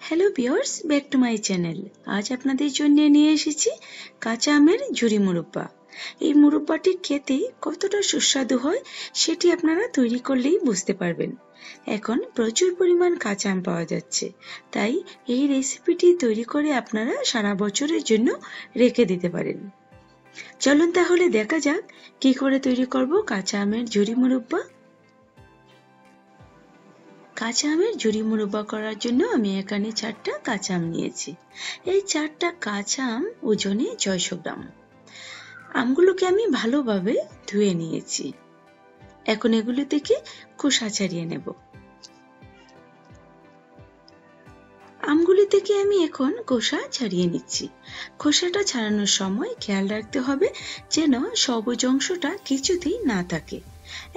Hello viewers, back to my channel. আজ আপনাদের জন্য নিয়ে এসেছি কাঁচা আমের ঝুরি মুরব্বা। এই মুরব্বাটি খেতে কতটা সুস্বাদু হয় সেটি আপনারা তৈরি করলেই বুঝতে পারবেন। এখন প্রচুর পরিমাণ কাঁচা আম পাওয়া যাচ্ছে, তাই এই রেসিপিটি তৈরি করে আপনারা সারা বছরের জন্য রেখে দিতে পারেন। চলুন তাহলে দেখা যাক কি করে তৈরি করব কাঁচা আমের ঝুরি মুরব্বা। কাঁচা আমের ঝুরি মুরব্বা করার জন্য আমি এখানে 4টা কাঁচা আম নিয়েছি। এই 4টা কাঁচা আম ওজনে 600 গ্রাম। আমগুলোকে আমি ভালোভাবে ধুয়ে নিয়েছি। এখন এগুলো থেকে খোসা ছাড়িয়ে নেব। আমগুলি থেকে আমি এখন খোসা ছাড়িয়ে নিচ্ছি। খোসাটা ছাড়ানোর সময় খেয়াল রাখতে হবে যেন সবুজ অংশটা কিছুতেই না থাকে।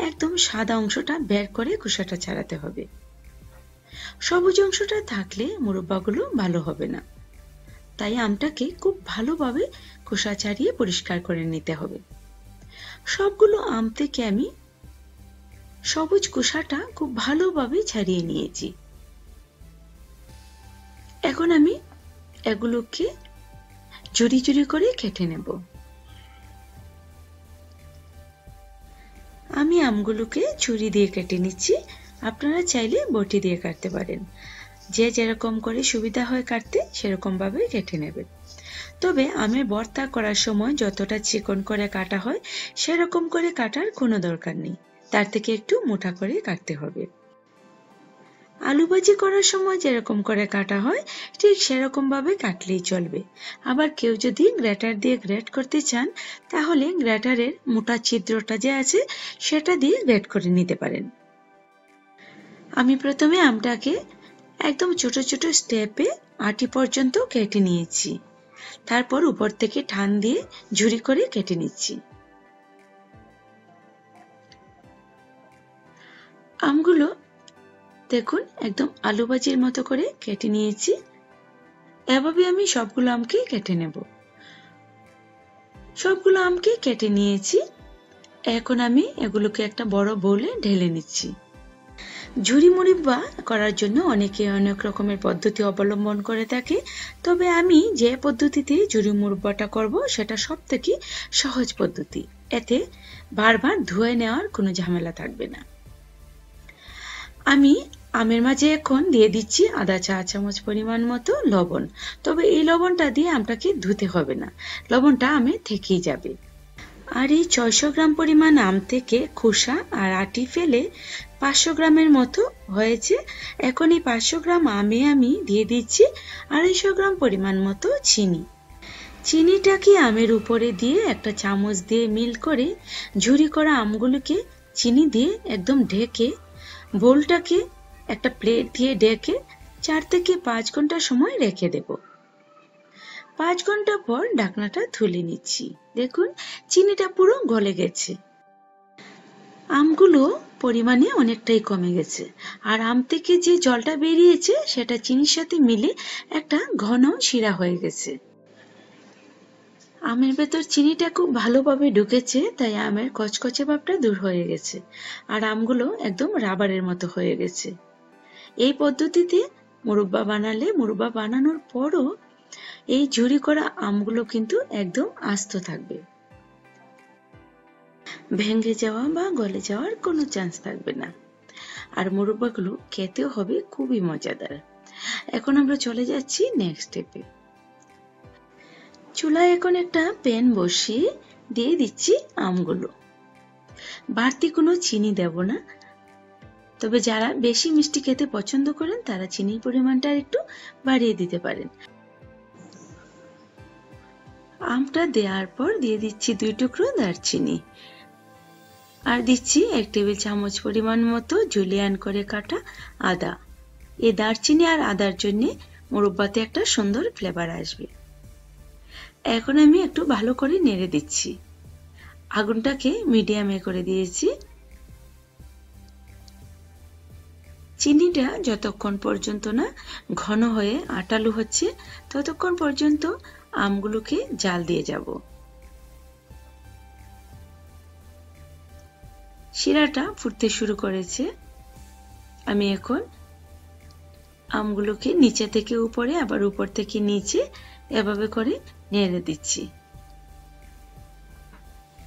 একদম সাদা অংশটা বের করে খোসাটা ছাড়াতে হবে। সবুজ অংশটা থাকলে মুরব্বাগুলো ভালো হবে না, তাই আমটাকে খুব ভালোভাবে খোসা ছাড়িয়ে পরিষ্কার করে নিতে হবে। সবগুলো আম থেকে আমি সবুজ খোসাটা খুব ভালোভাবে ছাড়িয়ে নিয়েছি। এখন আমি এগুলোকে ঝুরি ঝুরি করে কেটে নেব। আমি আমগুলোকে ছুরি দিয়ে কেটে নিচ্ছি। আপনারা চাইলে বটি দিয়ে কাটতে পারেন। যে যেরকম করে সুবিধা হয় কাটতে সেরকম ভাবে কেটে নেবেন। তবে আমের ভর্তা করার সময় যতটা চিকন করে কাটা হয় সেরকম করে কাটার কোনো দরকার নেই, তার থেকে একটু মোটা করে কাটতে হবে। আলু ভাজি করার সময় যেরকম করে কাটা হয় ঠিক সেরকম ভাবে কাটলেই চলবে। আবার কেউ যদি গ্রেটার দিয়ে গ্রেট করতে চান তাহলে গ্রেটারের মোটা ছিদ্রটা যে আছে সেটা দিয়ে গ্রেট করে নিতে পারেন। আমি প্রথমে আমটাকে একদম ছোট ছোট স্টেপে আটি পর্যন্ত কেটে নিয়েছি। তারপর উপর থেকে টান দিয়ে ঝুরি করে কেটে নিচ্ছি। আমগুলো দেখুন একদম আলু ভাজির মতো করে কেটে নিয়েছি। এভাবে আমি সবগুলো আমকে কেটে নেব। সবগুলো আমকে কেটে নিয়েছি। এখন আমি এগুলোকে একটা বড় বোলে ঢেলে নিচ্ছি। ঝুরি মুরব্বা করার জন্য অনেকে অনেক রকমের পদ্ধতি অবলম্বন করে থাকে, তবে আমি যে পদ্ধতিতে ঝুরি মুরব্বাটা করব সেটা সবথেকে সহজ পদ্ধতি। এতে বারবার ধুয়ে নেওয়ার কোনো ঝামেলা থাকবে না। আমি আমের মাঝে এখন দিয়ে দিচ্ছি আধা চা চামচ পরিমাণ মতো লবণ। তবে এই লবণটা দিয়ে আমটাকে ধুতে হবে না, লবণটা আমে থেকেই যাবে। আর এই 600 গ্রাম পরিমাণ আম থেকে খোসা আর আটি ফেলে 500 গ্রামের মতো হয়েছে। এখন এই 500 গ্রাম আমে আমি দিয়ে দিচ্ছি 250 গ্রাম পরিমাণ মতো চিনি। চিনিটাকে আমের উপরে দিয়ে একটা চামচ দিয়ে মিল করে ঝুরি করা আমগুলোকে চিনি দিয়ে একদম ঢেকে বোলটাকে একটা প্লেট দিয়ে ঢেকে 4 থেকে 5 ঘন্টা সময় রেখে দেব। 5 ঘন্টা পর ঢাকনাটা তুলে নিচ্ছি। দেখুন চিনিটা পুরো গলে গেছে। আমগুলো পরিমাণে অনেকটাই কমে গেছে, আর আম থেকে যে জলটা বেরিয়েছে সেটা চিনির সাথে মিলে একটা ঘন শিরা হয়ে গেছে। আমের ভেতর চিনিটা খুব ভালোভাবে ঢুকেছে, তাই আমের কচকচে ভাবটা দূর হয়ে গেছে আর আমগুলো একদম রাবারের মতো হয়ে গেছে। এই পদ্ধতিতে মুরব্বা বানালে মুরব্বা বানানোর পরও এই ঝুরি করা আমগুলো কিন্তু একদম আস্ত থাকবে, ভেঙে যাওয়া বা গলে যাওয়ার কোনো চান্স থাকবে না। আর মুরব্বাগুলো খেতেও হবে খুবই মজাদার। এখন আমরা চলে যাচ্ছি নেক্সট স্টেপে। চুলায় এখন একটা প্যান বসিয়ে দিয়ে দিচ্ছি আমগুলো। বাড়তি কোনো চিনি দেব না, তবে যারা বেশি মিষ্টি খেতে পছন্দ করেন তারা চিনির পরিমাণটা একটু বাড়িয়ে দিতে পারেন। আমটা দেওয়ার পর দিয়ে দিচ্ছি 2 টুকরো দারচিনি, আর দিচ্ছি 1 টেবিল চামচ পরিমাণ মতো জুলিয়ান করে কাটা আদা। এই দারচিনি আর আদার জন্য মুরব্বাতে একটা সুন্দর ফ্লেভার আসবে। এখন আমি একটু ভালো করে নেড়ে দিচ্ছি। আগুনটাকে মিডিয়ামে করে দিয়েছি। চিনিটা যতক্ষণ পর্যন্ত না ঘন হয়ে আটালো হচ্ছে ততক্ষণ পর্যন্ত আমগুলোকে জাল দিয়ে যাব। শিরাটা ফুটতে শুরু করেছে। আমি এখন আমগুলোকে নিচে থেকে উপরে আবার উপর থেকে নিচে এভাবে করে নেড়ে দিচ্ছি।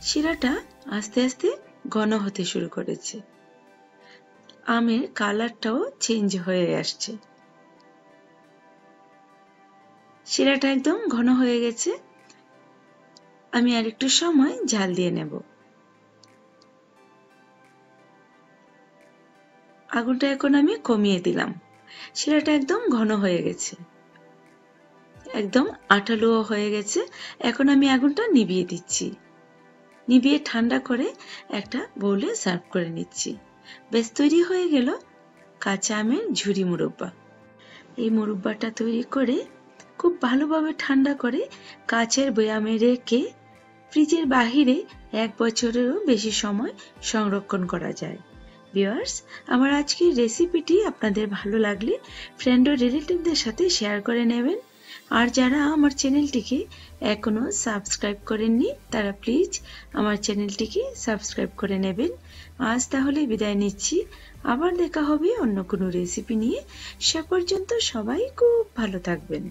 শিরাটা আস্তে আস্তে ঘন হতে শুরু করেছে, আমের কালারটাও চেঞ্জ হয়ে আসছে। শিরাটা একদম ঘন হয়ে গেছে। আমি আর একটু সময় জাল দিয়ে নেব। আগুনটা এখন আমি কমিয়ে দিলাম। শিরাটা একদম ঘন হয়ে গেছে, একদম আঠালো হয়ে গেছে। এখন আমি আগুনটা নিভিয়ে দিচ্ছি। নিভিয়ে ঠান্ডা করে একটা বোলে সার্ভ করে নিচ্ছি। বেশ, তৈরি হয়ে গেল কাঁচা আমের ঝুরি মুরব্বা। এই মুরব্বাটা তৈরি করে খুব ভালোভাবে ঠান্ডা করে কাচের বয়ামে রেখে ফ্রিজের বাহিরে 1 বছরেরও বেশি সময় সংরক্ষণ করা যায়। ভিউয়ার্স, আমার আজকের রেসিপিটি আপনাদের ভালো লাগলে ফ্রেন্ড ও রিলেটিভদের সাথে শেয়ার করে নেবেন। আর যারা আমার চ্যানেলটিকে এখনো সাবস্ক্রাইব করেননি তারা প্লিজ আমার চ্যানেলটিকে সাবস্ক্রাইব করে নেবেন। আজ তাহলে বিদায় নিচ্ছি। আবার দেখা হবে অন্য কোনো রেসিপি নিয়ে। সে পর্যন্ত সবাই খুব ভালো থাকবেন।